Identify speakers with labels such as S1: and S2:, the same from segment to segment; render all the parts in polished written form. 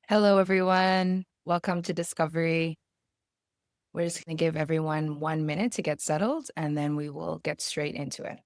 S1: Hello, everyone. Welcome to Discovery. We're just going to give everyone 1 minute to get settled, and then we will get straight into it.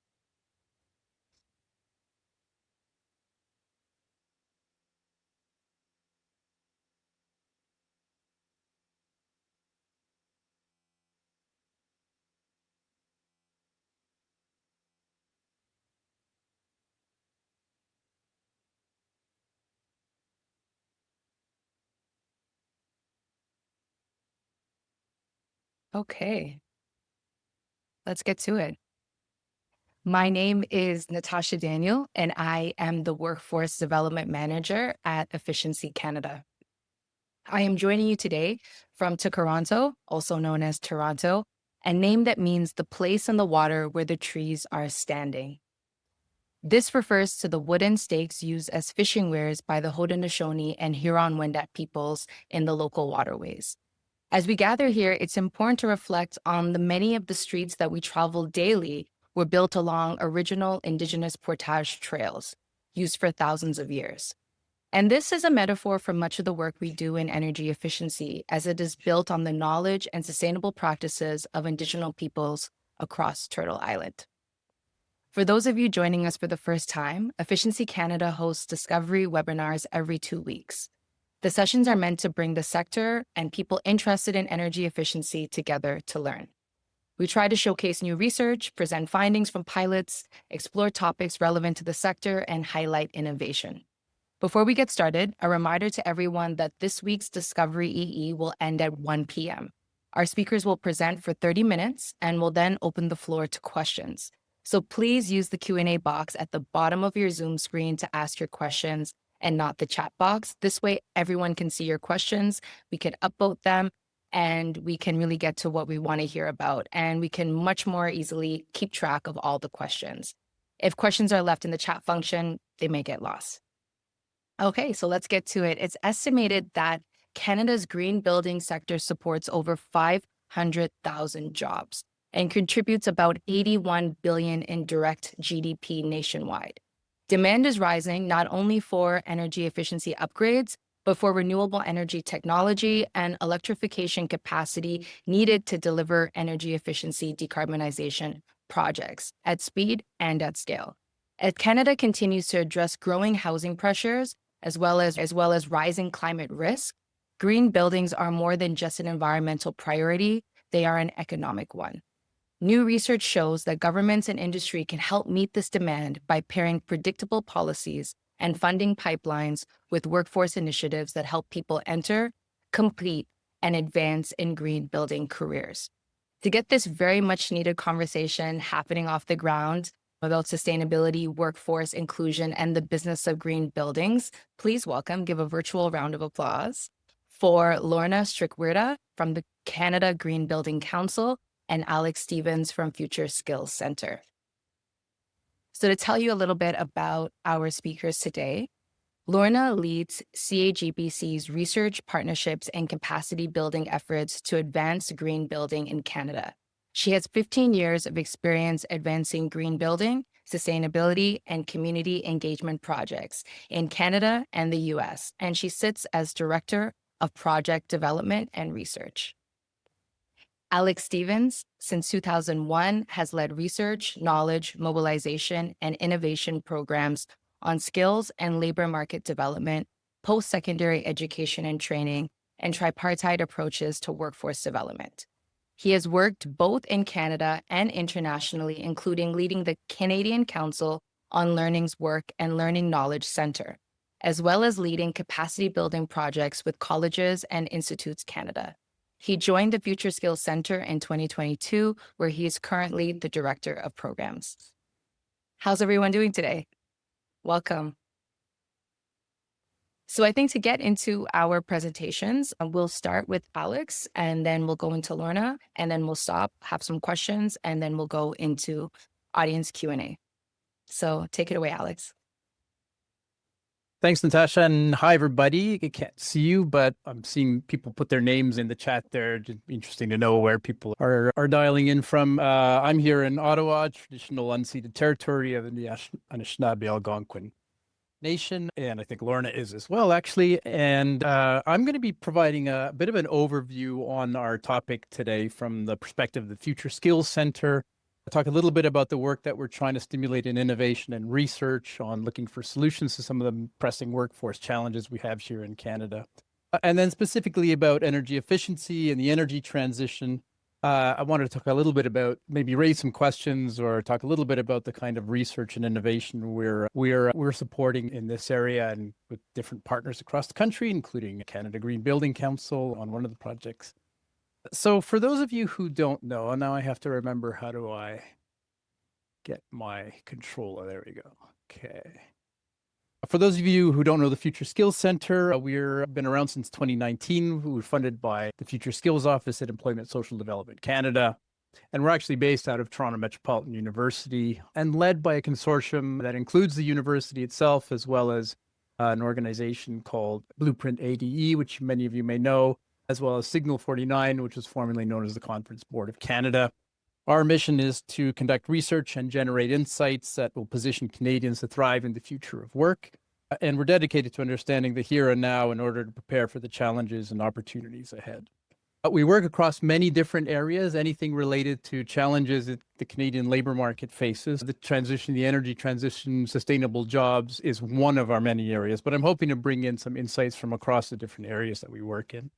S1: Okay, let's get to it. My name is Natasha Daniel, and I am the Workforce Development Manager at Efficiency Canada. I am joining you today from Toronto, also known as Toronto, a name that means the place in the water where the trees are standing. This refers to the wooden stakes used as fishing weirs by the Haudenosaunee and Huron-Wendat peoples in the local waterways. As we gather here, it's important to reflect on the many of the streets that we travel daily were built along original Indigenous portage trails used for thousands of years. And this is a metaphor for much of the work we do in energy efficiency, as it is built on the knowledge and sustainable practices of Indigenous peoples across Turtle Island. For those of you joining us for the first time, Efficiency Canada hosts discovery webinars every 2 weeks. The sessions are meant to bring the sector and people interested in energy efficiency together to learn. We try to showcase new research, present findings from pilots, explore topics relevant to the sector, and highlight innovation. Before we get started, a reminder to everyone that this week's Discovery EE will end at 1 p.m. Our speakers will present for 30 minutes and will then open the floor to questions. So please use the Q&A box at the bottom of your Zoom screen to ask your questions and not the chat box. This way, everyone can see your questions. We can upvote them and we can really get to what we want to hear about. And we can much more easily keep track of all the questions. If questions are left in the chat function, they may get lost. Okay, so let's get to it. It's estimated that Canada's green building sector supports over 500,000 jobs and contributes about 81 billion in direct GDP nationwide. Demand is rising not only for energy efficiency upgrades, but for renewable energy technology and electrification capacity needed to deliver energy efficiency decarbonization projects at speed and at scale. As Canada continues to address growing housing pressures, as well as rising climate risk, green buildings are more than just an environmental priority, they are an economic one. New research shows that governments and industry can help meet this demand by pairing predictable policies and funding pipelines with workforce initiatives that help people enter, complete, and advance in green building careers. To get this very much needed conversation happening off the ground about sustainability, workforce inclusion, and the business of green buildings, please give a virtual round of applause for Laurna lstrikwerda from the Canada Green Building Council and Alex Stevens from Future Skills Center. So to tell you a little bit about our speakers today, Laurna leads CAGBC's research, partnerships, and capacity building efforts to advance green building in Canada. She has 15 years of experience advancing green building, sustainability, and community engagement projects in Canada and the US, and she sits as Director of Project Development and Research. Alex Stevens, since 2001, has led research, knowledge, mobilization, and innovation programs on skills and labor market development, post-secondary education and training, and tripartite approaches to workforce development. He has worked both in Canada and internationally, including leading the Canadian Council on Learning's Work and Learning Knowledge Center, as well as leading capacity building projects with colleges and institutes Canada. He joined the Future Skills Center in 2022, where he is currently the Director of Programs. How's everyone doing today? Welcome. So I think to get into our presentations, we'll start with Alex, and then we'll go into Laurna, and then we'll stop, have some questions, and then we'll go into audience Q&A. So take it away, Alex.
S2: Thanks, Natasha, and hi, everybody. I can't see you, but I'm seeing people put their names in the chat there. Just interesting to know where people are dialing in from. I'm here in Ottawa, traditional unceded territory of the Anishinaabe Algonquin Nation, and I think Lorna is as well, actually. And I'm going to be providing a bit of an overview on our topic today from the perspective of the Future Skills Center. I'll talk a little bit about the work that we're trying to stimulate in innovation and research on looking for solutions to some of the pressing workforce challenges we have here in Canada. And then specifically about energy efficiency and the energy transition. I wanted to talk a little bit about, maybe raise some questions or talk a little bit about the kind of research and innovation we're supporting in this area and with different partners across the country, including Canada Green Building Council on one of the projects. So for those of you who don't know, now I have to remember, how do I get my controller? There we go. Okay. For those of you who don't know the Future Skills Center, we've been around since 2019. We're funded by the Future Skills Office at Employment Social Development Canada. And we're actually based out of Toronto Metropolitan University and led by a consortium that includes the university itself, as well as an organization called Blueprint ADE, which many of you may know, as well as Signal 49, which was formerly known as the Conference Board of Canada. Our mission is to conduct research and generate insights that will position Canadians to thrive in the future of work. And we're dedicated to understanding the here and now in order to prepare for the challenges and opportunities ahead. We work across many different areas, anything related to challenges that the Canadian labor market faces. The transition, the energy transition, sustainable jobs is one of our many areas, but I'm hoping to bring in some insights from across the different areas that we work in,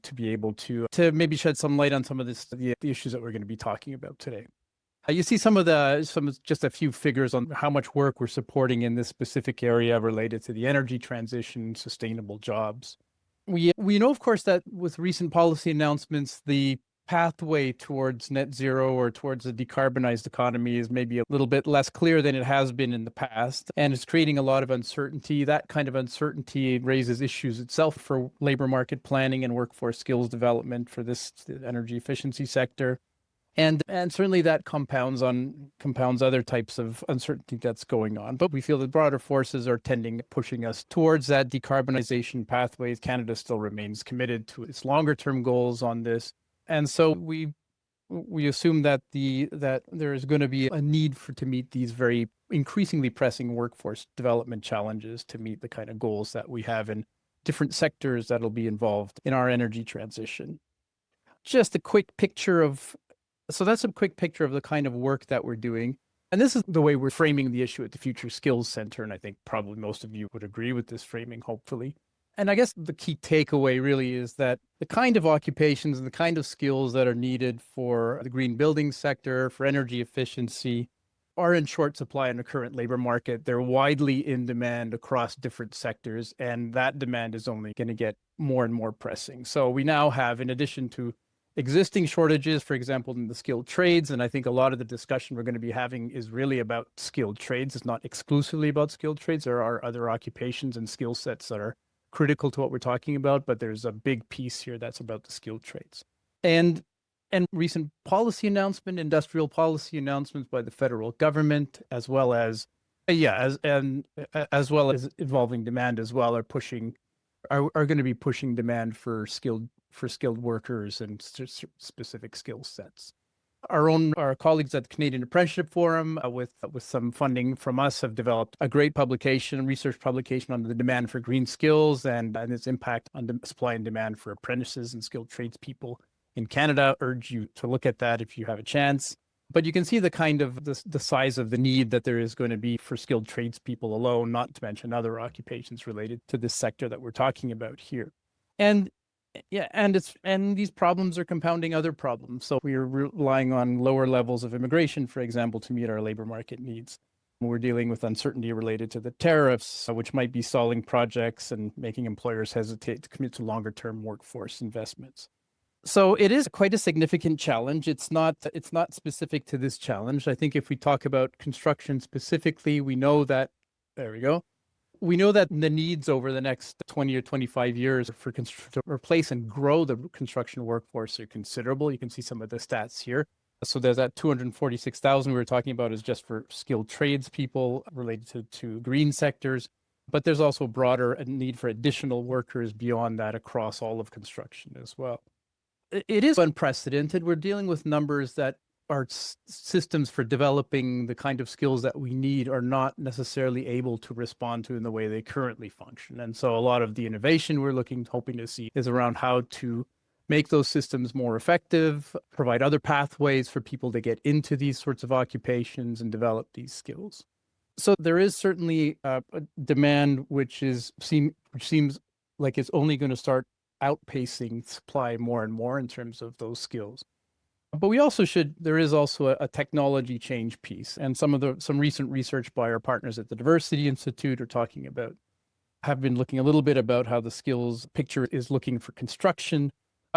S2: to be able to maybe shed some light on some of the issues that we're going to be talking about today. You see just a few figures on how much work we're supporting in this specific area related to the energy transition, sustainable jobs. We know, of course, that with recent policy announcements, the pathway towards net zero or towards a decarbonized economy is maybe a little bit less clear than it has been in the past, and it's creating a lot of uncertainty. That kind of uncertainty raises issues itself for labor market planning and workforce skills development for this energy efficiency sector. And certainly that compounds other types of uncertainty that's going on. But we feel the broader forces are pushing us towards that decarbonization pathway. Canada still remains committed to its longer term goals on this. And so we assume that there is going to be a need to meet these very increasingly pressing workforce development challenges to meet the kind of goals that we have in different sectors that'll be involved in our energy transition. Just a quick picture of So that's a quick picture of the kind of work that we're doing. And this is the way we're framing the issue at the Future Skills Center. And I think probably most of you would agree with this framing, hopefully. And I guess the key takeaway really is that the kind of occupations and the kind of skills that are needed for the green building sector, for energy efficiency, are in short supply in the current labor market. They're widely in demand across different sectors, and that demand is only going to get more and more pressing. So we now have, in addition to existing shortages, for example, in the skilled trades, and I think a lot of the discussion we're going to be having is really about skilled trades. It's not exclusively about skilled trades. There are other occupations and skill sets that are critical to what we're talking about, but there's a big piece here that's about the skilled trades. And recent policy announcement, industrial policy announcements by the federal government, as well as evolving demand as well, are going to be pushing demand for skilled workers and specific skill sets. Our colleagues at the Canadian Apprenticeship Forum, with some funding from us, have developed a great research publication on the demand for green skills and its impact on the supply and demand for apprentices and skilled tradespeople in Canada. Urge you to look at that if you have a chance. But you can see the kind of the size of the need that there is going to be for skilled tradespeople alone, not to mention other occupations related to this sector that we're talking about here. And these problems are compounding other problems. So we are relying on lower levels of immigration, for example, to meet our labor market needs. We're dealing with uncertainty related to the tariffs, which might be stalling projects and making employers hesitate to commit to longer term workforce investments. So it is quite a significant challenge. It's not specific to this challenge. I think if we talk about construction specifically, we know that the needs over the next 20 or 25 years to replace and grow the construction workforce are considerable. You can see some of the stats here. So there's that 246,000 we were talking about is just for skilled trades people related to green sectors. But there's also broader need for additional workers beyond that across all of construction as well. It is unprecedented. We're dealing with numbers that systems for developing the kind of skills that we need are not necessarily able to respond to in the way they currently function. And so a lot of the innovation we're hoping to see is around how to make those systems more effective, provide other pathways for people to get into these sorts of occupations and develop these skills. So there is certainly a demand which seems like it's only going to start outpacing supply more and more in terms of those skills. But there is also a technology change piece, and some recent research by our partners at the Diversity Institute have been looking a little bit about how the skills picture is looking for construction.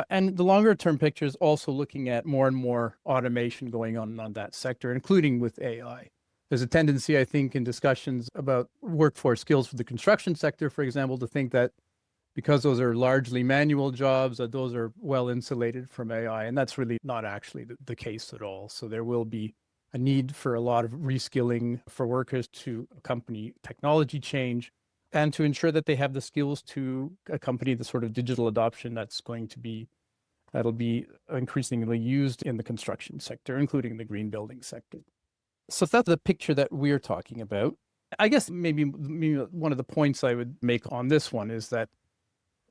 S2: And the longer term picture is also looking at more and more automation going on that sector, including with AI. There's a tendency, I think, in discussions about workforce skills for the construction sector, for example, to think that because those are largely manual jobs, that those are well insulated from AI. And that's really not actually the case at all. So there will be a need for a lot of reskilling for workers to accompany technology change and to ensure that they have the skills to accompany the sort of digital adoption that'll be increasingly used in the construction sector, including the green building sector. So that's the picture that we're talking about. I guess maybe one of the points I would make on this one is that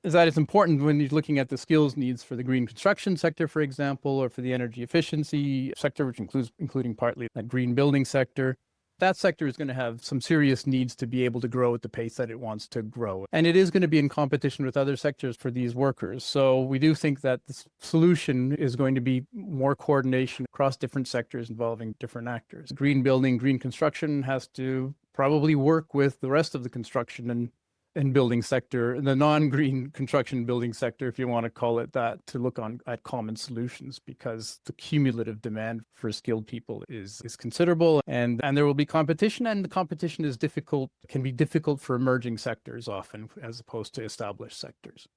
S2: it's important when you're looking at the skills needs for the green construction sector, for example, or for the energy efficiency sector, which including partly that green building sector. That sector is going to have some serious needs to be able to grow at the pace that it wants to grow. And it is going to be in competition with other sectors for these workers. So we do think that the solution is going to be more coordination across different sectors involving different actors. Green building, green construction has to probably work with the rest of the construction and building sector, the non-green construction building sector, if you want to call it that, to look at common solutions, because the cumulative demand for skilled people is considerable, and there will be competition, and the competition can be difficult for emerging sectors often, as opposed to established sectors.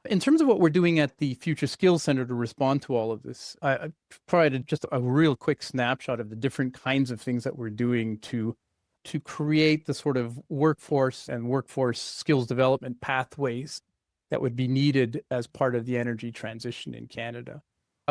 S2: In terms of what we're doing at the Future Skills Center to respond to all of this, I provided just a real quick snapshot of the different kinds of things that we're doing to create the sort of workforce skills development pathways that would be needed as part of the energy transition in Canada.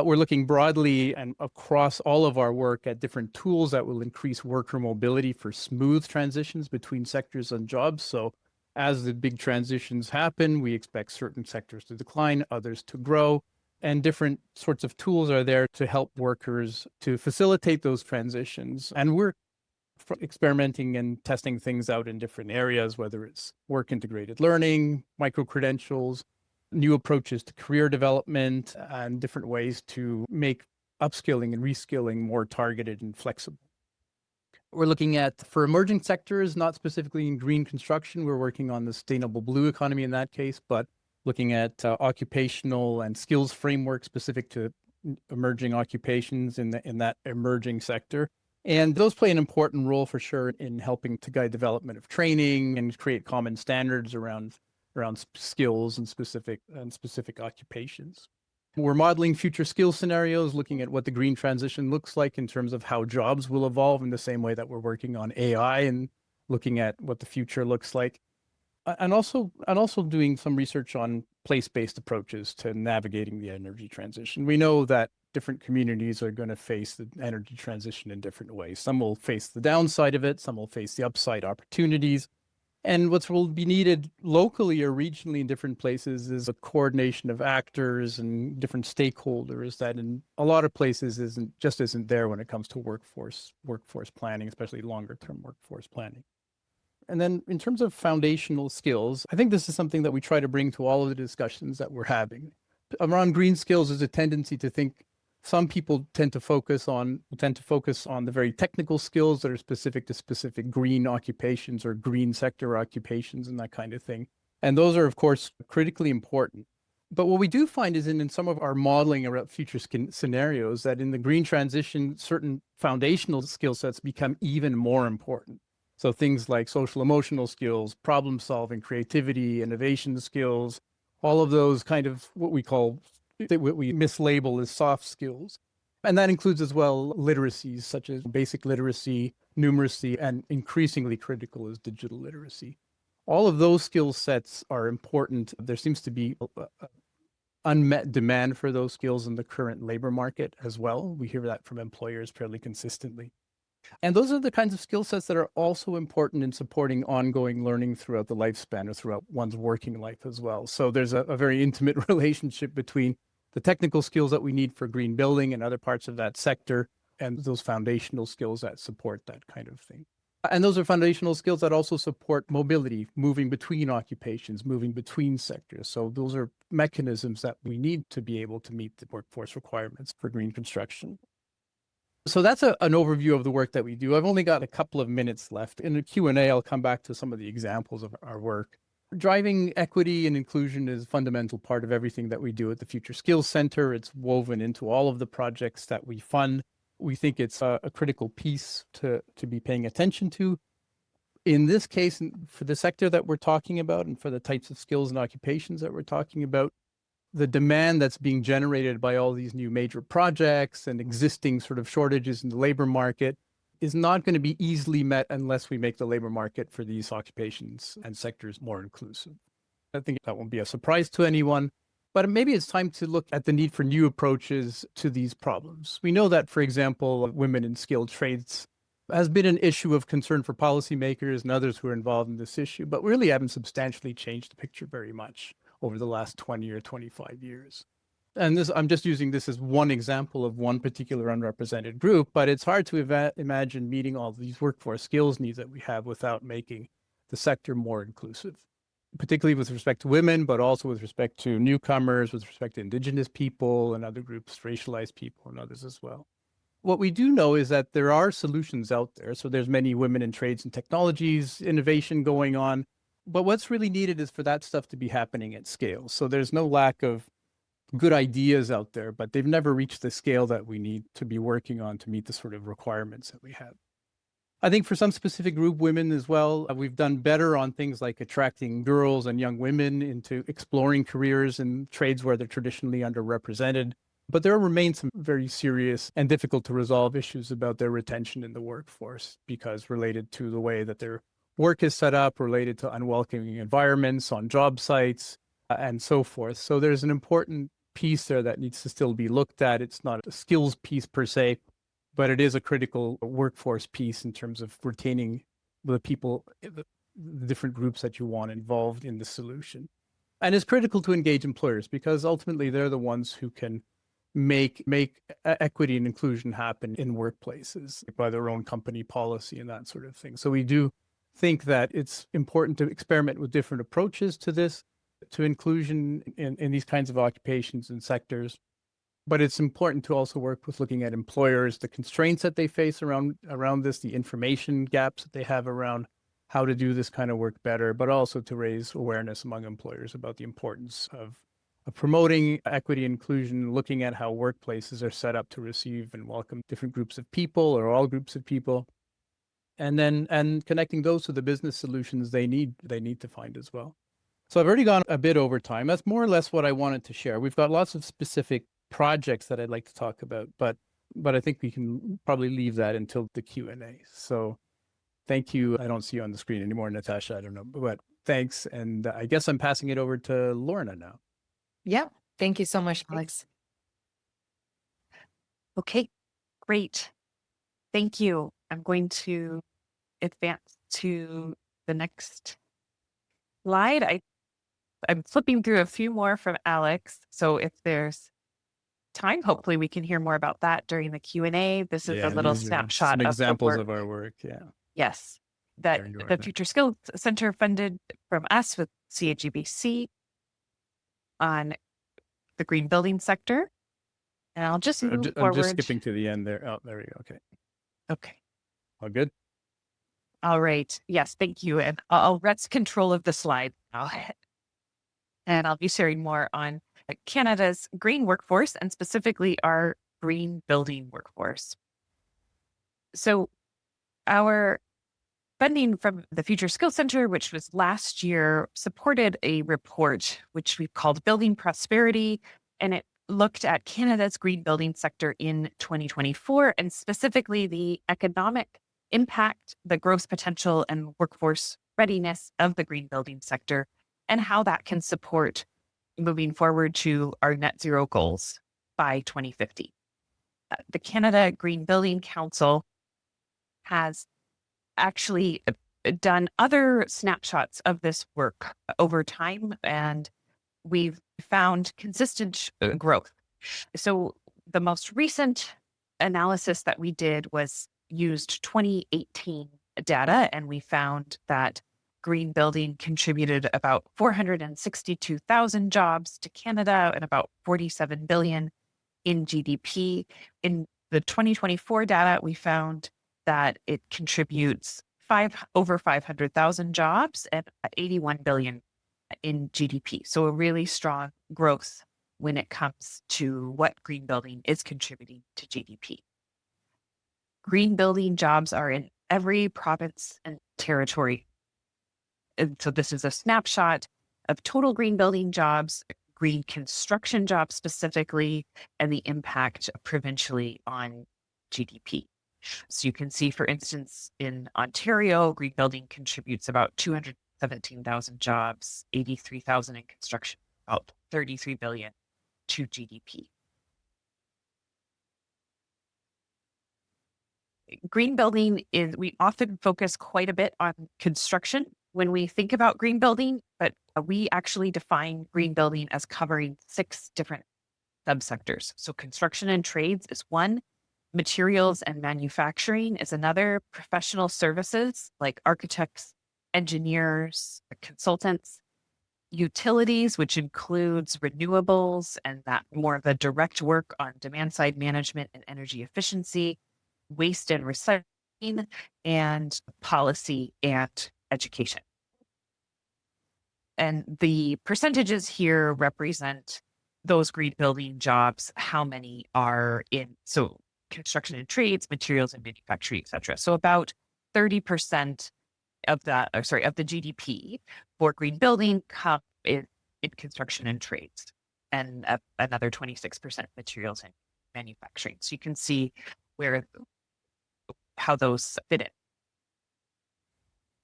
S2: We're looking broadly and across all of our work at different tools that will increase worker mobility for smooth transitions between sectors and jobs. So as the big transitions happen, we expect certain sectors to decline, others to grow, and different sorts of tools are there to help workers to facilitate those transitions. And we're experimenting and testing things out in different areas, whether it's work integrated learning, micro-credentials, new approaches to career development, and different ways to make upskilling and reskilling more targeted and flexible. We're looking at, for emerging sectors, not specifically in green construction, we're working on the sustainable blue economy in that case, but looking at occupational and skills framework specific to emerging occupations in that emerging sector. And those play an important role for sure in helping to guide development of training and create common standards around skills and specific occupations. We're modeling future skill scenarios, looking at what the green transition looks like in terms of how jobs will evolve, in the same way that we're working on AI and looking at what the future looks like. And also doing some research on place-based approaches to navigating the energy transition. We know that different communities are going to face the energy transition in different ways. Some will face the downside of it, some will face the upside opportunities. And what will be needed locally or regionally in different places is a coordination of actors and different stakeholders that in a lot of places isn't there when it comes to workforce planning, especially longer term workforce planning. And then in terms of foundational skills, I think this is something that we try to bring to all of the discussions that we're having. Around green skills, there's a tendency to think some people tend to focus on the very technical skills that are specific to specific green occupations or green sector occupations and that kind of thing. And those are, of course, critically important. But what we do find is in some of our modeling around future scenarios that in the green transition, certain foundational skill sets become even more important. So things like social emotional skills, problem solving, creativity, innovation skills, all of those kind of what we mislabel as soft skills. And that includes as well literacies such as basic literacy, numeracy, and increasingly critical is digital literacy. All of those skill sets are important. There seems to be unmet demand for those skills in the current labor market as well. We hear that from employers fairly consistently. And those are the kinds of skill sets that are also important in supporting ongoing learning throughout the lifespan or throughout one's working life as well. So there's a very intimate relationship between the technical skills that we need for green building and other parts of that sector and those foundational skills that support that kind of thing. And those are foundational skills that also support mobility, moving between occupations, moving between sectors. So those are mechanisms that we need to be able to meet the workforce requirements for green construction. So that's an overview of the work that we do. I've only got a couple of minutes left. In the Q&A, I'll come back to some of the examples of our work. Driving equity and inclusion is a fundamental part of everything that we do at the Future Skills Center. It's woven into all of the projects that we fund. We think it's a critical piece to be paying attention to. In this case, for the sector that we're talking about and for the types of skills and occupations that we're talking about, the demand that's being generated by all these new major projects and existing sort of shortages in the labor market is not going to be easily met unless we make the labor market for these occupations and sectors more inclusive. I think that won't be a surprise to anyone, but maybe it's time to look at the need for new approaches to these problems. We know that, for example, women in skilled trades has been an issue of concern for policymakers and others who are involved in this issue, but really haven't substantially changed the picture very much over the last 20 or 25 years. And I'm just using this as one example of one particular unrepresented group, but it's hard to imagine meeting all these workforce skills needs that we have without making the sector more inclusive, particularly with respect to women, but also with respect to newcomers, with respect to Indigenous people and other groups, racialized people and others as well. What we do know is that there are solutions out there. So there's many women in trades and technologies, innovation going on. But what's really needed is for that stuff to be happening at scale. So there's no lack of good ideas out there, but they've never reached the scale that we need to be working on to meet the sort of requirements that we have. I think for some specific group, women as well, we've done better on things like attracting girls and young women into exploring careers in trades where they're traditionally underrepresented. But there remain some very serious and difficult to resolve issues about their retention in the workforce because related to the way that their work is set up, related to unwelcoming environments on job sites, and so forth. So there's an important piece there that needs to still be looked at. It's not a skills piece per se, but it is a critical workforce piece in terms of retaining the people, the different groups that you want involved in the solution. And it's critical to engage employers because ultimately they're the ones who can make equity and inclusion happen in workplaces by their own company policy and that sort of thing. So we do think that it's important to experiment with different approaches to this, to inclusion in these kinds of occupations and sectors. But it's important to also work with looking at employers, the constraints that they face around this, the information gaps that they have around how to do this kind of work better, but also to raise awareness among employers about the importance of promoting equity and inclusion, looking at how workplaces are set up to receive and welcome different groups of people or all groups of people. And connecting those to the business solutions they need to find as well. So I've already gone a bit over time. That's more or less what I wanted to share. We've got lots of specific projects that I'd like to talk about, but I think we can probably leave that until the Q&A. So thank you. I don't see you on the screen anymore, Natasha. I don't know, but thanks. And I guess I'm passing it over to Laurna now.
S1: Yeah. Thank you so much, Alex.
S3: Okay, great. Thank you. I'm going to advance to the next slide. I'm flipping through a few more from Alex. So if there's time, hopefully we can hear more about that during the Q&A. This is a little snapshot
S2: some
S3: of
S2: examples
S3: the work.
S2: of our work. Yeah.
S3: Yes, that the Future Skills Center funded from us with CAGBC on the green building sector. And I'll just move forward.
S2: I'm just skipping to the end there. Oh, there we go. Okay.
S3: Okay.
S2: All good?
S3: All right. Yes, thank you. And I'll rest control of the slide now. And I'll be sharing more on Canada's green workforce and specifically our green building workforce. So our funding from the Future Skills Center, which was last year, supported a report which we've called Building Prosperity, and it looked at Canada's green building sector in 2024 and specifically the economic impact, the growth potential, and workforce readiness of the green building sector and how that can support moving forward to our net zero goals by 2050. The Canada Green Building Council has actually done other snapshots of this work over time, and we've found consistent growth. So the most recent analysis that we did was used 2018 data, and we found that green building contributed about 462,000 jobs to Canada and about 47 billion in GDP. In the 2024 data, we found that it contributes over 500,000 jobs and 81 billion in GDP. So a really strong growth when it comes to what green building is contributing to GDP. Green building jobs are in every province and territory. And so this is a snapshot of total green building jobs, green construction jobs specifically, and the impact provincially on GDP. So you can see, for instance, in Ontario, green building contributes about 217,000 jobs, 83,000 in construction, about 33 billion to GDP. Green building is, we often focus quite a bit on construction when we think about green building, but we actually define green building as covering 6 different subsectors. So construction and trades is one, materials and manufacturing is another, professional services like architects, engineers, consultants, utilities, which includes renewables and that more of the direct work on demand side management and energy efficiency, waste and recycling, and policy and education. And the percentages here represent those green building jobs, how many are in, so construction and trades, materials and manufacturing, et cetera. So about 30% of that, of the GDP for green building come in construction and trades, and another 26% materials and manufacturing. So you can see how those fit in.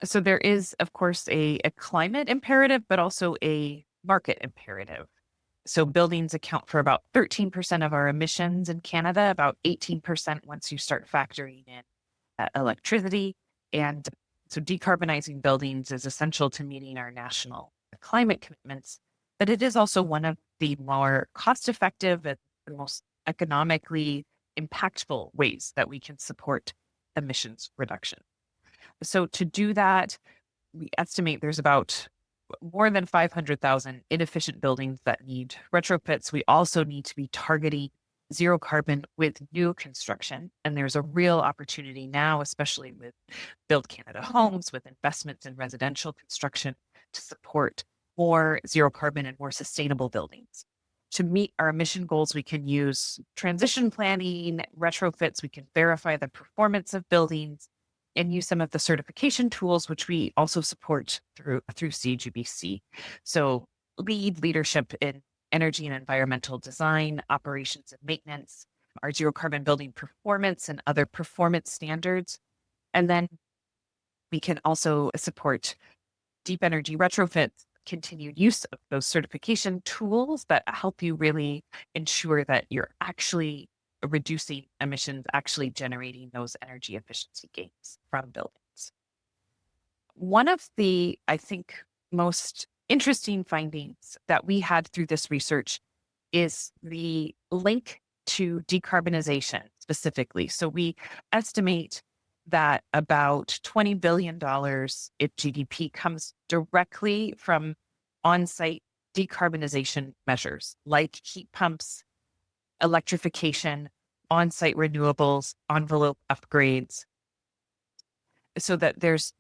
S3: So there is, of course, a climate imperative, but also a market imperative. So buildings account for about 13% of our emissions in Canada, about 18% once you start factoring in electricity. And so decarbonizing buildings is essential to meeting our national climate commitments, but it is also one of the more cost-effective and the most economically impactful ways that we can support emissions reduction. So to do that, we estimate there's about more than 500,000 inefficient buildings that need retrofits. We also need to be targeting zero carbon with new construction. And there's a real opportunity now, especially with Build Canada Homes, with investments in residential construction, to support more zero carbon and more sustainable buildings. To meet our emission goals, we can use transition planning, retrofits, we can verify the performance of buildings, and use some of the certification tools, which we also support through CAGBC. So leadership in energy and environmental design, operations and maintenance, our zero carbon building performance and other performance standards. And then we can also support deep energy retrofits, continued use of those certification tools that help you really ensure that you're actually reducing emissions, actually generating those energy efficiency gains from buildings. One of the, I think, most interesting findings that we had through this research is the link to decarbonization specifically. So we estimate that about $20 billion in GDP comes directly from on-site decarbonization measures like heat pumps, electrification, on-site renewables, envelope upgrades, so that there's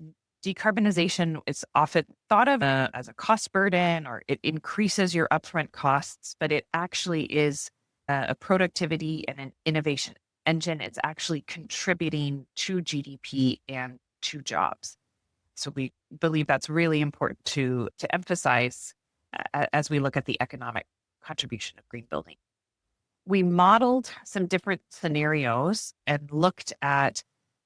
S3: decarbonization is often thought of as a cost burden, or it increases your upfront costs, but it actually is a productivity and an innovation engine. It's actually contributing to GDP and to jobs. So we believe that's really important to emphasize as we look at the economic contribution of green building. We modeled some different scenarios and looked at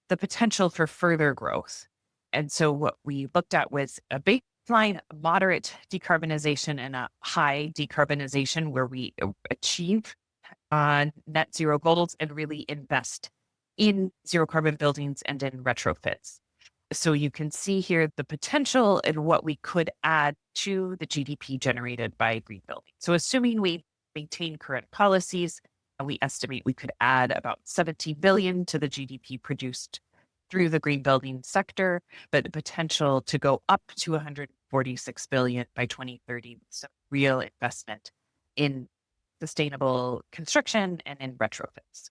S3: the potential for further growth. And so what we looked at was a base baseline moderate decarbonization and a high decarbonization where we achieve net zero goals and really invest in zero carbon buildings and in retrofits. So you can see here the potential and what we could add to the GDP generated by green building. So assuming we maintain current policies, we estimate we could add about 17 billion to the GDP produced through the green building sector, but the potential to go up to 146 billion by 2030. So real investment in sustainable construction and in retrofits.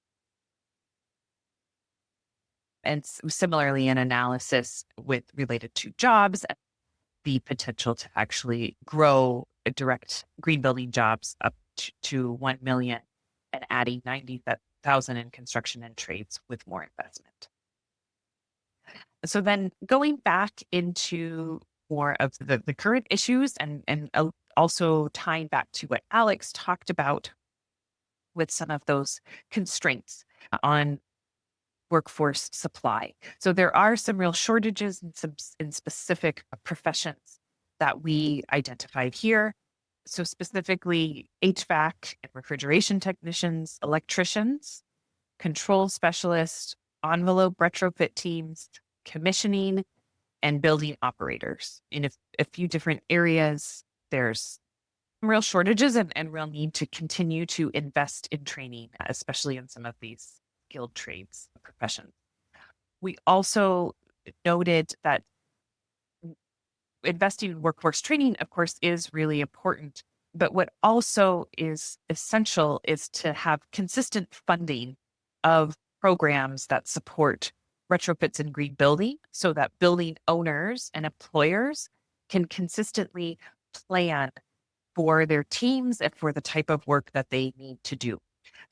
S3: And similarly, an analysis with related to jobs and the potential to actually grow direct green building jobs up to 1 million and adding 90,000 in construction and trades with more investment. So then going back into more of the current issues and also tying back to what Alex talked about with some of those constraints on workforce supply. So there are some real shortages in specific professions that we identified here. So specifically HVAC and refrigeration technicians, electricians, control specialists, envelope retrofit teams, commissioning, and building operators. In a few different areas, there's real shortages and real need to continue to invest in training, especially in some of these skilled trades professions. We also noted that investing in workforce training, of course, is really important. But what also is essential is to have consistent funding of programs that support retrofits and green building so that building owners and employers can consistently plan for their teams and for the type of work that they need to do.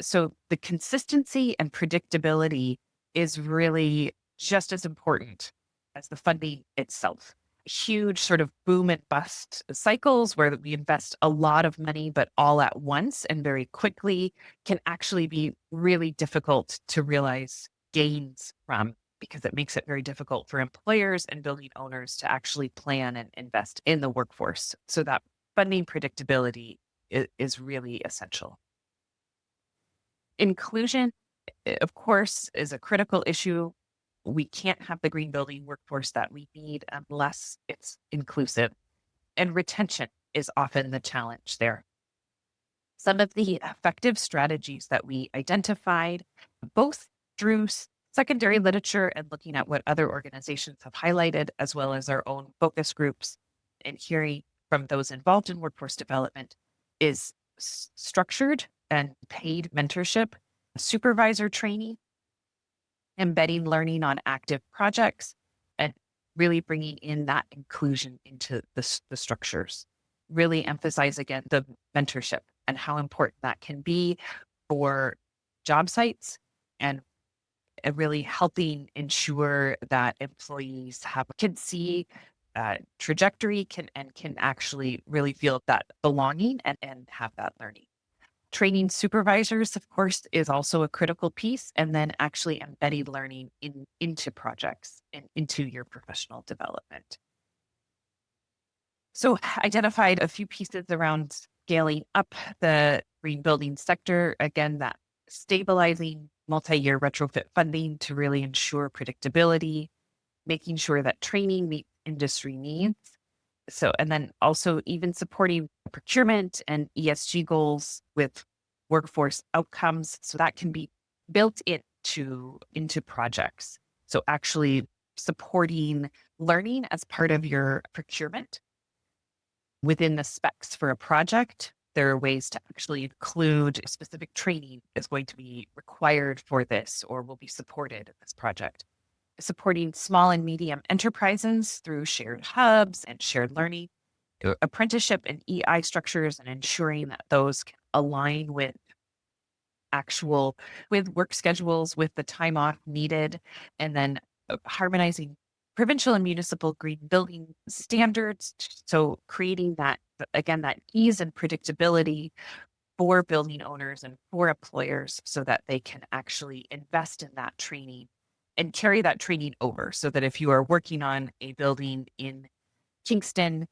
S3: So the consistency and predictability is really just as important as the funding itself. Huge sort of boom and bust cycles where we invest a lot of money, but all at once and very quickly can actually be really difficult to realize gains from, because it makes it very difficult for employers and building owners to actually plan and invest in the workforce. So that funding predictability is really essential. Inclusion, of course, is a critical issue. We can't have the green building workforce that we need unless it's inclusive. And retention is often the challenge there. Some of the effective strategies that we identified, both through secondary literature and looking at what other organizations have highlighted, as well as our own focus groups and hearing from those involved in workforce development, is structured and paid mentorship, supervisor training, embedding learning on active projects, and really bringing in that inclusion into the structures. Really emphasize again the mentorship and how important that can be for job sites and really helping ensure that employees can see trajectory can actually really feel that belonging and have that learning. Training supervisors, of course, is also a critical piece, and then actually embedding learning into projects and into your professional development. So identified a few pieces around scaling up the green building sector. Again, that stabilizing multi-year retrofit funding to really ensure predictability, making sure that training meets industry needs. So, and then also even supporting procurement and ESG goals with workforce outcomes. So that can be built into projects. So actually supporting learning as part of your procurement within the specs for a project. There are ways to actually include specific training that's going to be required for this or will be supported in this project. Supporting small and medium enterprises through shared hubs and shared learning, apprenticeship and EI structures, and ensuring that those can align with work schedules, with the time off needed, and then harmonizing provincial and municipal green building standards. So creating that, again, that ease and predictability for building owners and for employers so that they can actually invest in that training and carry that training over, so that if you are working on a building in Kingston.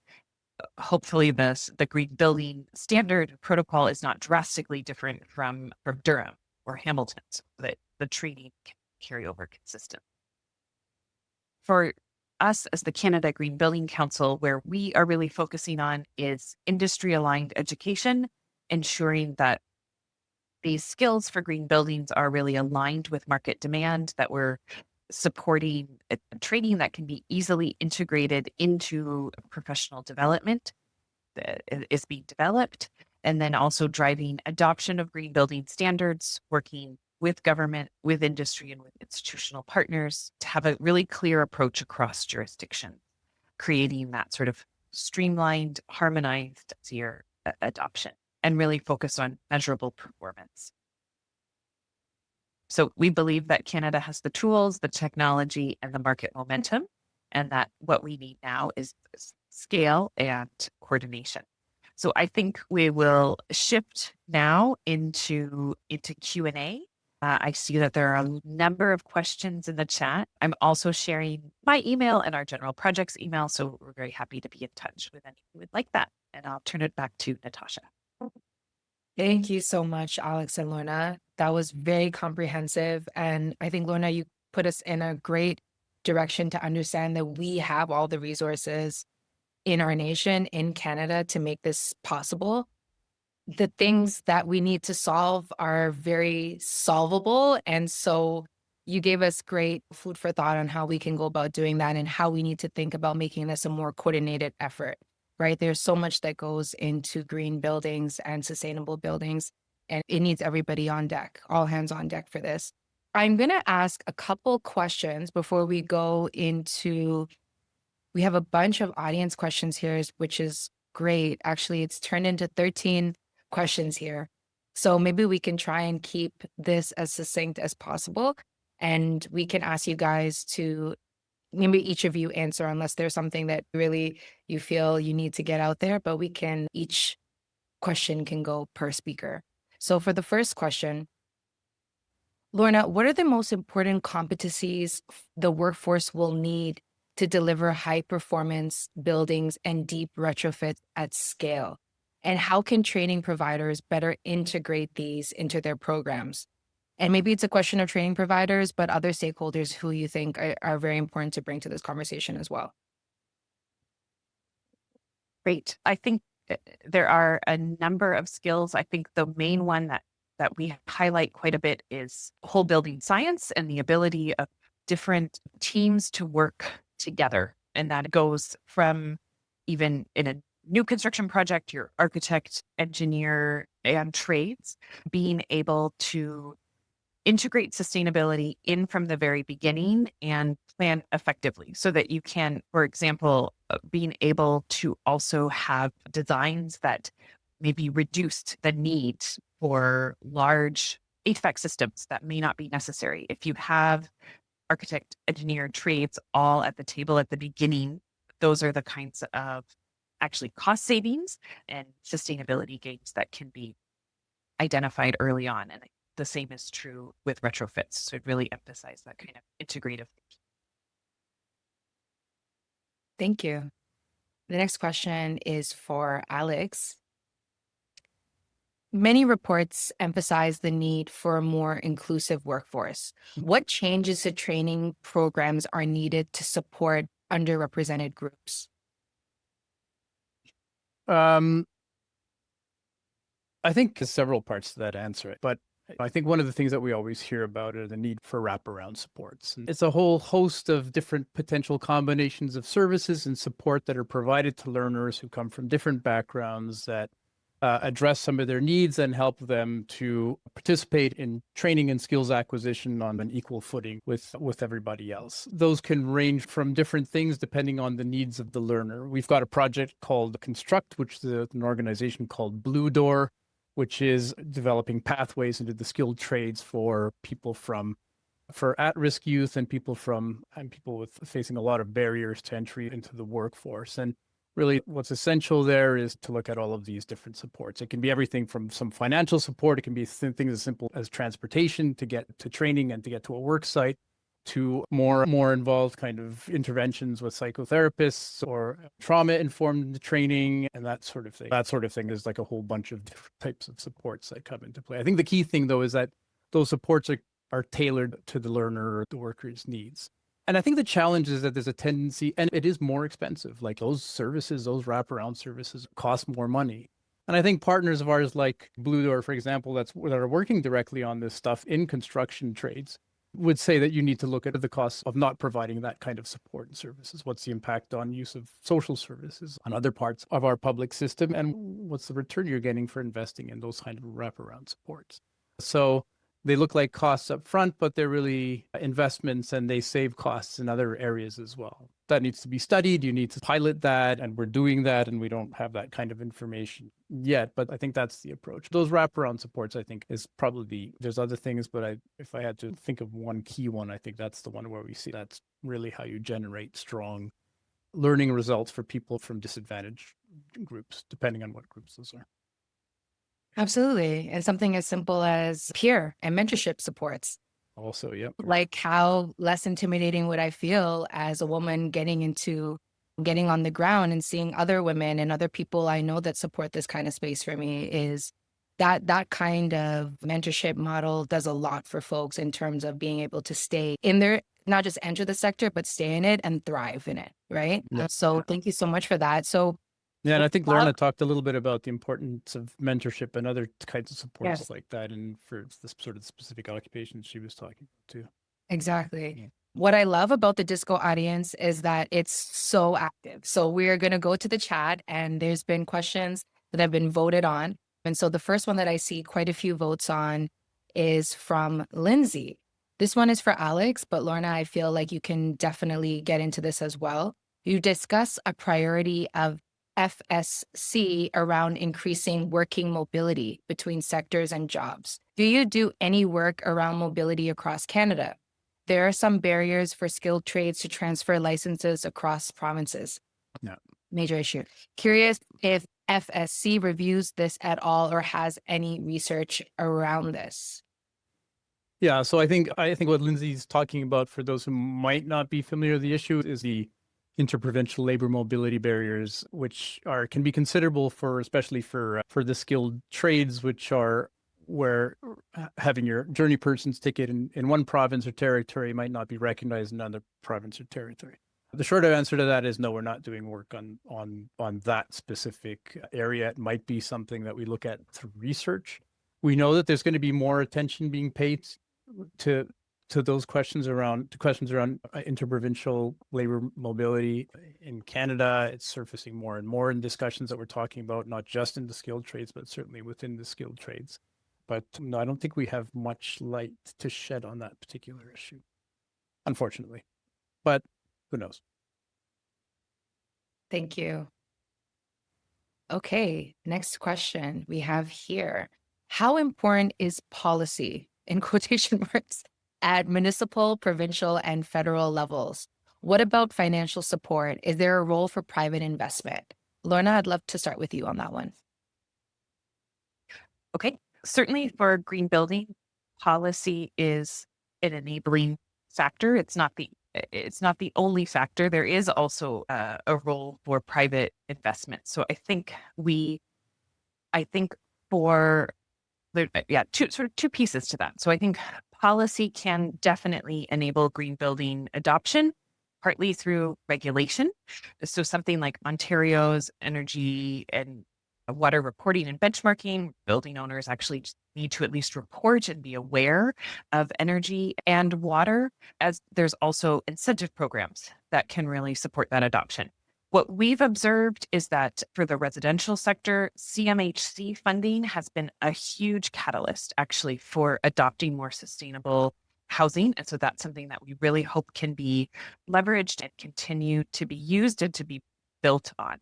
S3: Hopefully the green building standard protocol is not drastically different from Durham or Hamilton, so that the training can carry over consistently. For us as the Canada Green Building Council, where we are really focusing on is industry-aligned education, ensuring that these skills for green buildings are really aligned with market demand, that we're supporting a training that can be easily integrated into professional development that is being developed, and then also driving adoption of green building standards, working with government, with industry, and with institutional partners to have a really clear approach across jurisdictions, creating that sort of streamlined, harmonized adoption, and really focus on measurable performance. So we believe that Canada has the tools, the technology, and the market momentum, and that what we need now is scale and coordination. So I think we will shift now into Q&A. I see that there are a number of questions in the chat. I'm also sharing my email and our general projects email, so we're very happy to be in touch with anyone who would like that. And I'll turn it back to Natasha.
S1: Thank you so much, Alex and Laurna. That was very comprehensive. And I think, Laurna, you put us in a great direction to understand that we have all the resources in our nation, in Canada, to make this possible. The things that we need to solve are very solvable. And so you gave us great food for thought on how we can go about doing that and how we need to think about making this a more coordinated effort, right? There's so much that goes into green buildings and sustainable buildings, and it needs everybody on deck, all hands on deck for this. I'm going to ask a couple questions before we go into, we have a bunch of audience questions here, which is great. Actually, it's turned into 13 questions here. So maybe we can try and keep this as succinct as possible. And we can ask you guys to, maybe each of you answer unless there's something that really you feel you need to get out there, but we can, each question can go per speaker. So for the first question, Laurna, what are the most important competencies the workforce will need to deliver high performance buildings and deep retrofits at scale? And how can training providers better integrate these into their programs? And maybe it's a question of training providers, but other stakeholders who you think are very important to bring to this conversation as well.
S3: Great. I think there are a number of skills. I think the main one that we highlight quite a bit is whole building science and the ability of different teams to work together. And that goes from even in a new construction project, your architect, engineer, and trades, being able to integrate sustainability in from the very beginning and plan effectively so that you can, for example, being able to also have designs that maybe reduced the need for large HVAC systems that may not be necessary. If you have architect, engineer, trades all at the table at the beginning, those are the kinds of actually cost savings and sustainability gains that can be identified early on. And the same is true with retrofits. So it really emphasize that kind of integrative thinking.
S1: Thank you. The next question is for Alex. Many reports emphasize the need for a more inclusive workforce. What changes to training programs are needed to support underrepresented groups?
S2: I think there's several parts to that answer, but I think one of the things that we always hear about are the need for wraparound supports. And it's a whole host of different potential combinations of services and support that are provided to learners who come from different backgrounds that address some of their needs and help them to participate in training and skills acquisition on an equal footing with everybody else. Those can range from different things depending on the needs of the learner. We've got a project called Construct, which is an organization called Blue Door, which is developing pathways into the skilled trades for people for at-risk youth and people with facing a lot of barriers to entry into the workforce. And really what's essential there is to look at all of these different supports. It can be everything from some financial support. It can be things as simple as transportation to get to training and to get to a work site, to more involved kind of interventions with psychotherapists or trauma-informed training and that sort of thing. That sort of thing is like a whole bunch of different types of supports that come into play. I think the key thing, though, is that those supports are tailored to the learner or the worker's needs. And I think the challenge is that there's a tendency, and it is more expensive. Like those services, those wraparound services cost more money. And I think partners of ours like Blue Door, for example, that are working directly on this stuff in construction trades, would say that you need to look at the costs of not providing that kind of support and services. What's the impact on use of social services on other parts of our public system? And what's the return you're getting for investing in those kind of wraparound supports? So they look like costs up front, but they're really investments and they save costs in other areas as well. That needs to be studied. You need to pilot that, and we're doing that, and we don't have that kind of information yet, but I think that's the approach. Those wraparound supports, I think, is probably, there's other things, but if I had to think of one key one, I think that's the one where we see that's really how you generate strong learning results for people from disadvantaged groups, depending on what groups those are.
S1: Absolutely. And something as simple as peer and mentorship supports.
S2: Also, yeah.
S1: Like how less intimidating would I feel as a woman getting on the ground and seeing other women and other people I know that support this kind of space for me is that kind of mentorship model does a lot for folks in terms of being able to stay in there, not just enter the sector, but stay in it and thrive in it, right?
S2: Yeah.
S1: So thank you so much for that. So
S2: yeah, and I think Laurna talked a little bit about the importance of mentorship and other kinds of supports
S1: Yes.
S2: like that, and for this sort of specific occupations she was talking about too.
S1: Exactly.
S2: Yeah.
S1: What I love about the disco audience is that it's so active. So we're going to go to the chat, and there's been questions that have been voted on. And so the first one that I see quite a few votes on is from Lindsay. This one is for Alex, but Laurna, I feel like you can definitely get into this as well. You discuss a priority of FSC around increasing working mobility between sectors and jobs. Do you do any work around mobility across Canada? There are some barriers for skilled trades to transfer licenses across provinces.
S2: No.
S1: Major issue. Curious if FSC reviews this at all or has any research around this.
S2: Yeah, so I think what Lindsay's talking about, for those who might not be familiar with the issue, is the interprovincial labor mobility barriers, which can be considerable especially for the skilled trades, which are where having your journey person's ticket in one province or territory might not be recognized in another province or territory. The short answer to that is no, we're not doing work on that specific area. It might be something that we look at through research. We know that there's going to be more attention being paid to those questions around interprovincial labor mobility in Canada. It's surfacing more and more in discussions that we're talking about, not just in the skilled trades, but certainly within the skilled trades. But no, I don't think we have much light to shed on that particular issue, unfortunately. But who knows?
S1: Thank you. Okay, next question we have here. How important is policy, in quotation marks, at municipal, provincial, and federal levels? What about financial support? Is there a role for private investment? Laurna, I'd love to start with you on that one.
S3: Okay, certainly for green building, policy is an enabling factor. It's not the only factor. There is also a role for private investment. So I think two pieces to that. So I think policy can definitely enable green building adoption, partly through regulation. So something like Ontario's energy and water reporting and benchmarking, building owners actually need to at least report and be aware of energy and water, as there's also incentive programs that can really support that adoption. What we've observed is that for the residential sector, CMHC funding has been a huge catalyst actually for adopting more sustainable housing. And so that's something that we really hope can be leveraged and continue to be used and to be built on.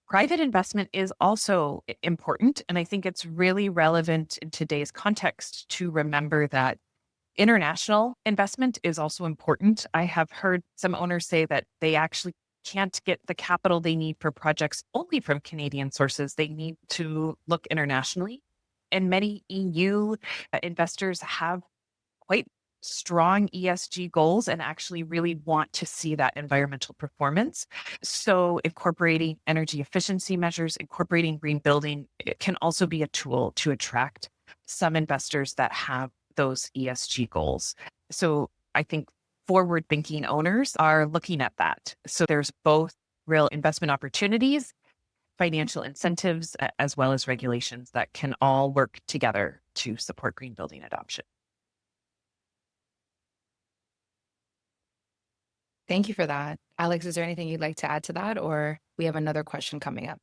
S3: Private investment is also important, and I think it's really relevant in today's context to remember that international investment is also important. I have heard some owners say that they actually can't get the capital they need for projects only from Canadian sources. They need to look internationally. And many EU investors have quite strong ESG goals and actually really want to see that environmental performance. So incorporating energy efficiency measures, incorporating green building, it can also be a tool to attract some investors that have those ESG goals. So I think forward-thinking owners are looking at that. So there's both real investment opportunities, financial incentives, as well as regulations that can all work together to support green building adoption.
S1: Thank you for that. Alex, is there anything you'd like to add to that, or we have another question coming up?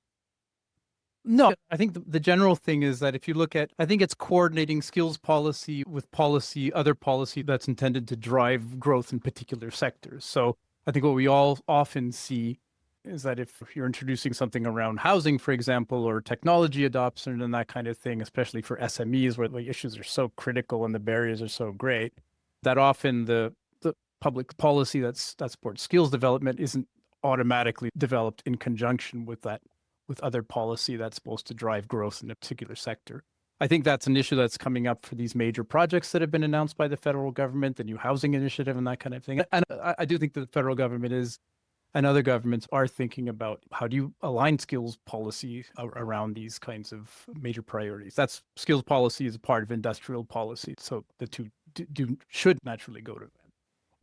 S2: No, I think the general thing is that if you look at, I think it's coordinating skills policy with policy, other policy that's intended to drive growth in particular sectors. So I think what we all often see is that if you're introducing something around housing, for example, or technology adoption and that kind of thing, especially for SMEs where the issues are so critical and the barriers are so great, that often the public policy that supports skills development isn't automatically developed in conjunction with that, with other policy that's supposed to drive growth in a particular sector. I think that's an issue that's coming up for these major projects that have been announced by the federal government, the new housing initiative and that kind of thing. And I do think that the federal government is, and other governments are thinking about how do you align skills policy around these kinds of major priorities. That's skills policy is a part of industrial policy. So the two should naturally go to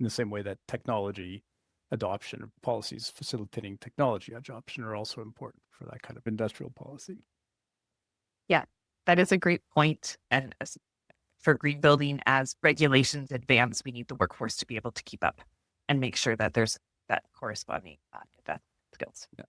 S2: in the same way that technology adoption of policies facilitating technology adoption are also important for that kind of industrial policy.
S3: Yeah, that is a great point. And for green building, as regulations advance, we need the workforce to be able to keep up and make sure that there's that corresponding skills.
S2: Yeah.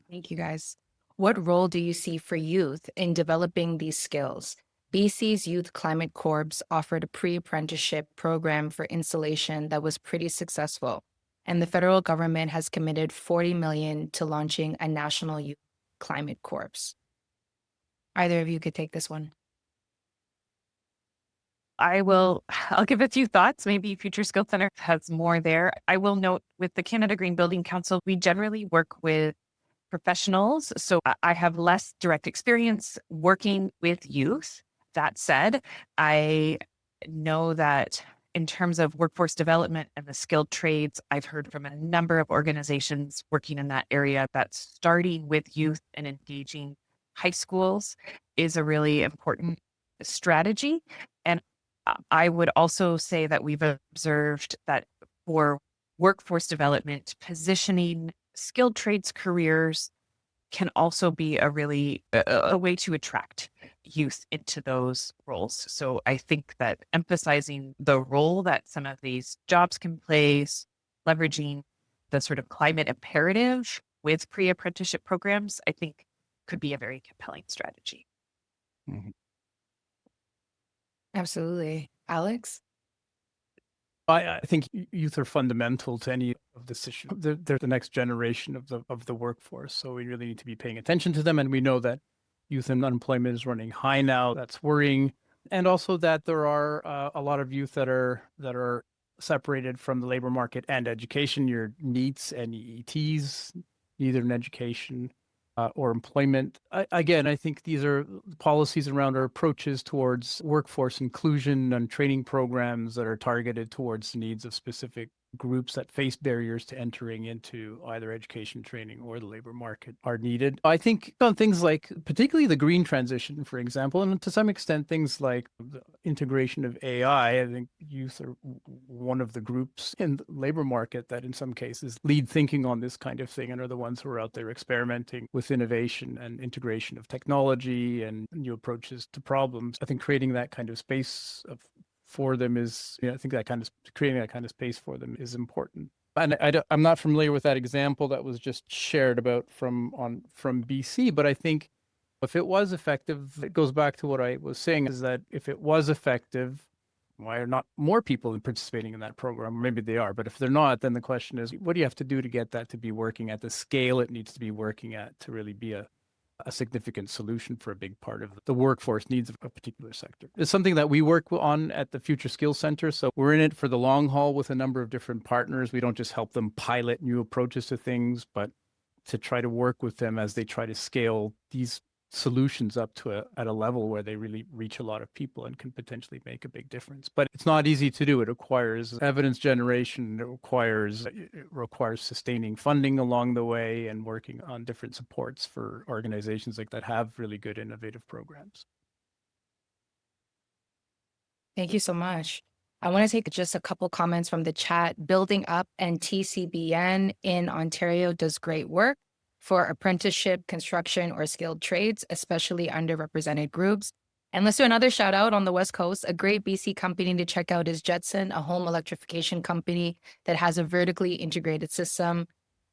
S1: Thank you, guys. What role do you see for youth in developing these skills? BC's Youth Climate Corps offered a pre-apprenticeship program for installation that was pretty successful, and the federal government has committed $40 million to launching a national youth climate corps. Either of you could take this one.
S3: I'll give a few thoughts. Maybe Future Skills Center has more there. I will note with the Canada Green Building Council, we generally work with professionals. So I have less direct experience working with youth. That said, I know that in terms of workforce development and the skilled trades, I've heard from a number of organizations working in that area that starting with youth and engaging high schools is a really important strategy. And I would also say that we've observed that for workforce development, positioning skilled trades careers can also be a really a way to attract youth into those roles. So I think that emphasizing the role that some of these jobs can play, leveraging the sort of climate imperative with pre-apprenticeship programs, I think could be a very compelling strategy.
S2: Mm-hmm.
S1: Absolutely. Alex?
S2: I think youth are fundamental to any of this issue. They're the next generation of the workforce, so we really need to be paying attention to them. And we know that youth and unemployment is running high now. That's worrying, and also that there are a lot of youth that are separated from the labor market and education. Your NEETs and EETs, neither in education or employment. Again, I think these are policies around our approaches towards workforce inclusion and training programs that are targeted towards the needs of specific groups that face barriers to entering into either education training or the labor market are needed. I think on things like particularly the green transition, for example, and to some extent things like the integration of AI, I think youth are one of the groups in the labor market that in some cases lead thinking on this kind of thing and are the ones who are out there experimenting with innovation and integration of technology and new approaches to problems. I think creating that kind of space for them is, I think creating that kind of space for them is important. And I'm not familiar with that example that was just shared about from BC, but I think if it was effective, it goes back to what I was saying, is that if it was effective, why are not more people participating in that program? Maybe they are, but if they're not, then the question is, what do you have to do to get that to be working at the scale it needs to be working at to really be a significant solution for a big part of the workforce needs of a particular sector? It's something that we work on at the Future Skills Center. So we're in it for the long haul with a number of different partners. We don't just help them pilot new approaches to things, but to try to work with them as they try to scale these solutions up to at a level where they really reach a lot of people and can potentially make a big difference. But it's not easy to do. It requires evidence generation. It requires sustaining funding along the way and working on different supports for organizations like that have really good innovative programs.
S1: Thank you so much. I want to take just a couple comments from the chat. Building Up and TCBN in Ontario does great work for apprenticeship, construction, or skilled trades, especially underrepresented groups. And let's do another shout out on the West Coast. A great BC company to check out is Jetson, a home electrification company that has a vertically integrated system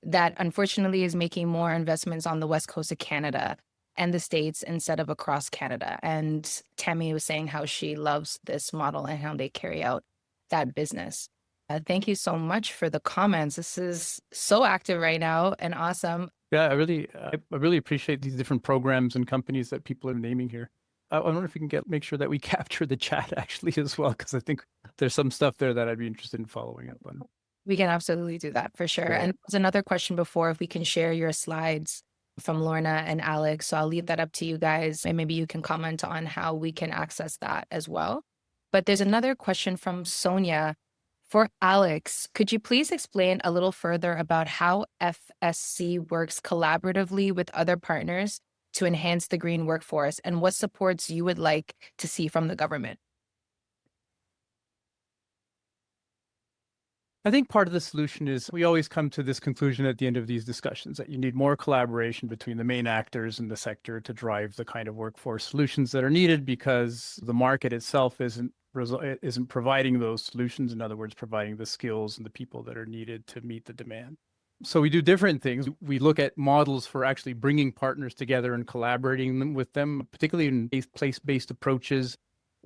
S1: that unfortunately is making more investments on the West Coast of Canada and the States instead of across Canada. And Tammy was saying how she loves this model and how they carry out that business. Thank you so much for the comments. This is so active right now and awesome.
S2: Yeah, I really appreciate these different programs and companies that people are naming here. I wonder if we can make sure that we capture the chat actually as well, because I think there's some stuff there that I'd be interested in following up on.
S1: We can absolutely do that for sure.
S2: Great.
S1: And there's another question before, if we can share your slides from Laurna and Alex. So I'll leave that up to you guys, and maybe you can comment on how we can access that as well. But there's another question from Sonia. For Alex, could you please explain a little further about how FSC works collaboratively with other partners to enhance the green workforce, and what supports you would like to see from the government?
S2: I think part of the solution is we always come to this conclusion at the end of these discussions that you need more collaboration between the main actors in the sector to drive the kind of workforce solutions that are needed, because the market itself isn't providing those solutions. In other words, providing the skills and the people that are needed to meet the demand. So we do different things. We look at models for actually bringing partners together and collaborating with them, particularly in place-based approaches,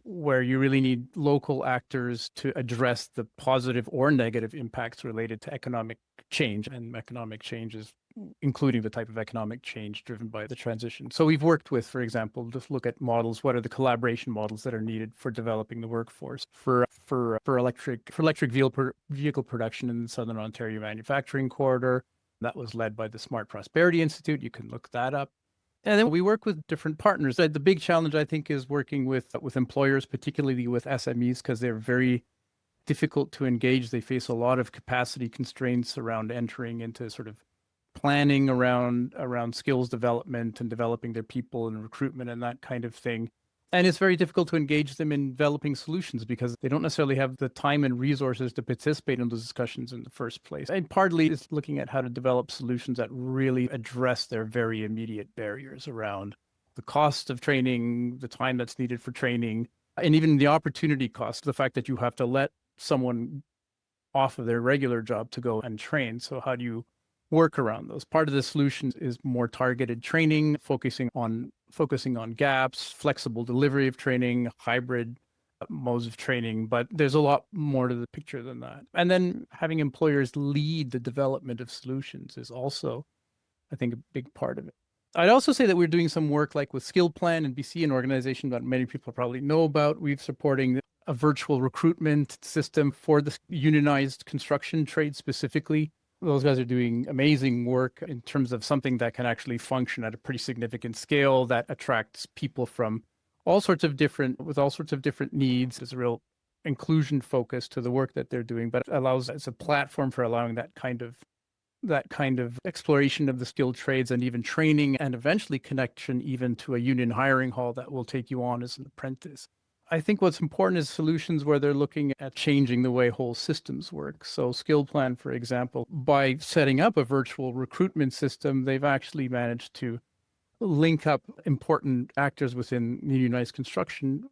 S2: where you really need local actors to address the positive or negative impacts related to economic change, and economic change is including the type of economic change driven by the transition. So we've worked with, for example, just look at models. What are the collaboration models that are needed for developing the workforce for electric vehicle production in the Southern Ontario Manufacturing Corridor? That was led by the Smart Prosperity Institute. You can look that up. And then we work with different partners. The big challenge, I think, is working with employers, particularly with SMEs, because they're very difficult to engage. They face a lot of capacity constraints around entering into sort of planning around skills development and developing their people and recruitment and that kind of thing. And it's very difficult to engage them in developing solutions because they don't necessarily have the time and resources to participate in those discussions in the first place. And partly it's looking at how to develop solutions that really address their very immediate barriers around the cost of training, the time that's needed for training, and even the opportunity cost, the fact that you have to let someone off of their regular job to go and train. So how do you work around those? Part of the solution is more targeted training, focusing on gaps, flexible delivery of training, hybrid modes of training, but there's a lot more to the picture than that. And then having employers lead the development of solutions is also, I think, a big part of it. I'd also say that we're doing some work like with Skill Plan and BC, an organization that many people probably know about. We're supporting a virtual recruitment system for the unionized construction trade specifically. Those guys are doing amazing work in terms of something that can actually function at a pretty significant scale that attracts people from all sorts of different needs. There's a real inclusion focus to the work that they're doing, but it allows as a platform for allowing that kind of exploration of the skilled trades and even training and eventually connection even to a union hiring hall that will take you on as an apprentice. I think what's important is solutions where they're looking at changing the way whole systems work. So Skill Plan, for example, by setting up a virtual recruitment system, they've actually managed to link up important actors within unionized construction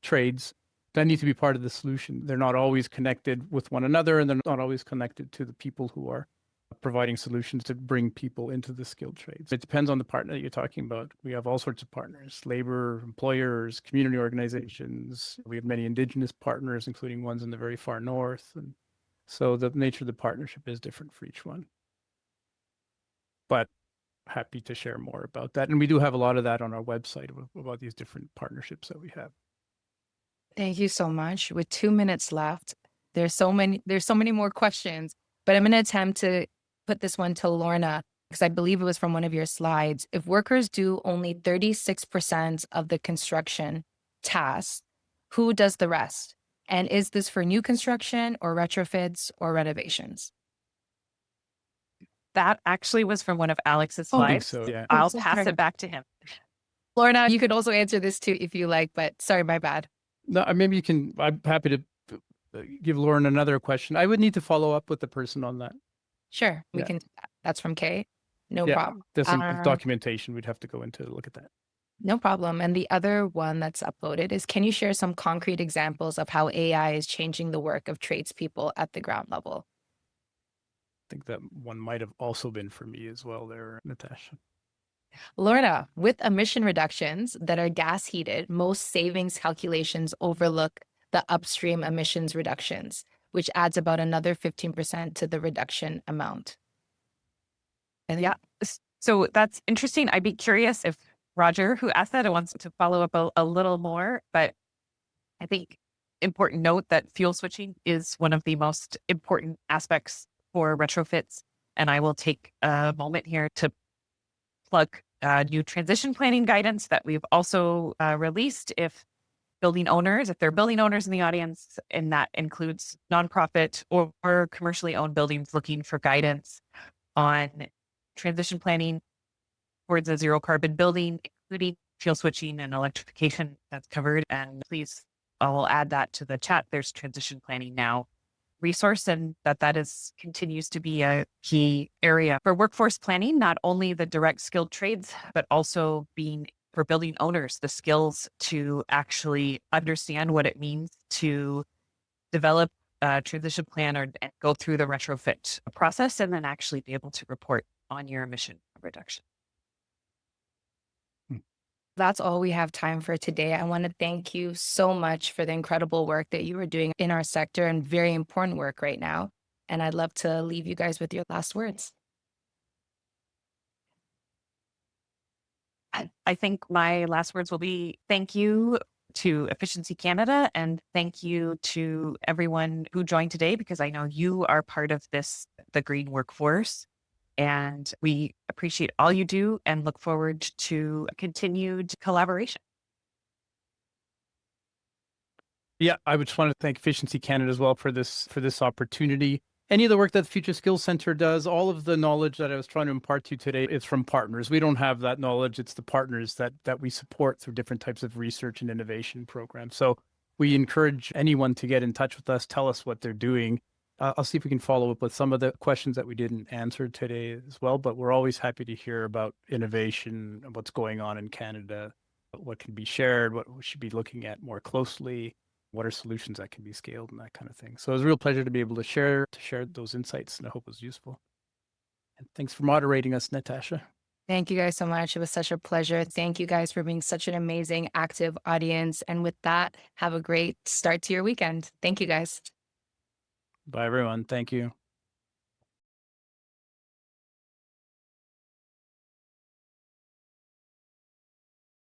S2: trades that need to be part of the solution. They're not always connected with one another, and they're not always connected to the people who are providing solutions to bring people into the skilled trades. It depends on the partner that you're talking about. We have all sorts of partners: labor, employers, community organizations. We have many Indigenous partners, including ones in the very far north. And so the nature of the partnership is different for each one. But happy to share more about that. And we do have a lot of that on our website about these different partnerships that we have.
S1: Thank you so much. With 2 minutes left, there's so many more questions, but I'm going to attempt to put this one to Laurna. because I believe it was from one of your slides, if workers do only 36% of the construction tasks, who does the rest? And is this for new construction or retrofits or renovations?
S3: That actually was from one of Alex's
S2: I think
S3: slides.
S2: so, yeah.
S3: I'll
S1: so
S3: pass
S1: sorry.
S3: it back to him.
S1: Laurna, you could also answer this too if you like, but sorry, my bad.
S2: No, maybe you can. I'm happy to give Lauren another question. I would need to follow up with the person on that.
S1: Sure, we
S2: Yeah.
S1: can. That's from Kay. No
S2: Yeah,
S1: problem.
S2: there's some documentation we'd have to go into to look at that.
S1: No problem. And the other one that's uploaded is, can you share some concrete examples of how AI is changing the work of tradespeople at the ground level?
S2: I think that one might have also been for me as well there, Natasha.
S1: Lorna, with emission reductions that are gas heated, most savings calculations overlook the upstream emissions reductions, which adds about another 15% to the reduction amount. And
S3: Yeah. So that's interesting. I'd be curious if Roger, who asked that, wants to follow up a little more, but I think important note that fuel switching is one of the most important aspects for retrofits. And I will take a moment here to plug new transition planning guidance that we've also released. If they're building owners in the audience, and that includes nonprofit or commercially owned buildings looking for guidance on transition planning towards a zero carbon building, including fuel switching and electrification, that's covered. And please, I will add that to the chat. There's transition planning now resource, and that continues to be a key area for workforce planning, not only the direct skilled trades, but also being for building owners, the skills to actually understand what it means to develop a transition plan and go through the retrofit process, and then actually be able to report on your emission reduction.
S1: that's all we have time for today. I want to thank you so much for the incredible work that you are doing in our sector and very important work right now. And I'd love to leave you guys with your last words.
S3: I think my last words will be thank you to Efficiency Canada, and thank you to everyone who joined today, because I know you are part of the green workforce. And we appreciate all you do and look forward to a continued collaboration.
S2: Yeah, I would just want to thank Efficiency Canada as well for this opportunity. Any of the work that the Future Skills Center does, all of the knowledge that I was trying to impart to you today is from partners. We don't have that knowledge. It's the partners that we support through different types of research and innovation programs. So we encourage anyone to get in touch with us, tell us what they're doing. I'll see if we can follow up with some of the questions that we didn't answer today as well, but we're always happy to hear about innovation, what's going on in Canada, what can be shared, what we should be looking at more closely, what are solutions that can be scaled, and that kind of thing. So it was a real pleasure to be able to share those insights, and I hope it was useful. And thanks for moderating us, Natasha.
S1: Thank you guys so much. It was such a pleasure. Thank you guys for being such an amazing, active audience. And with that, have a great start to your weekend. Thank you guys.
S2: Bye, everyone. Thank you.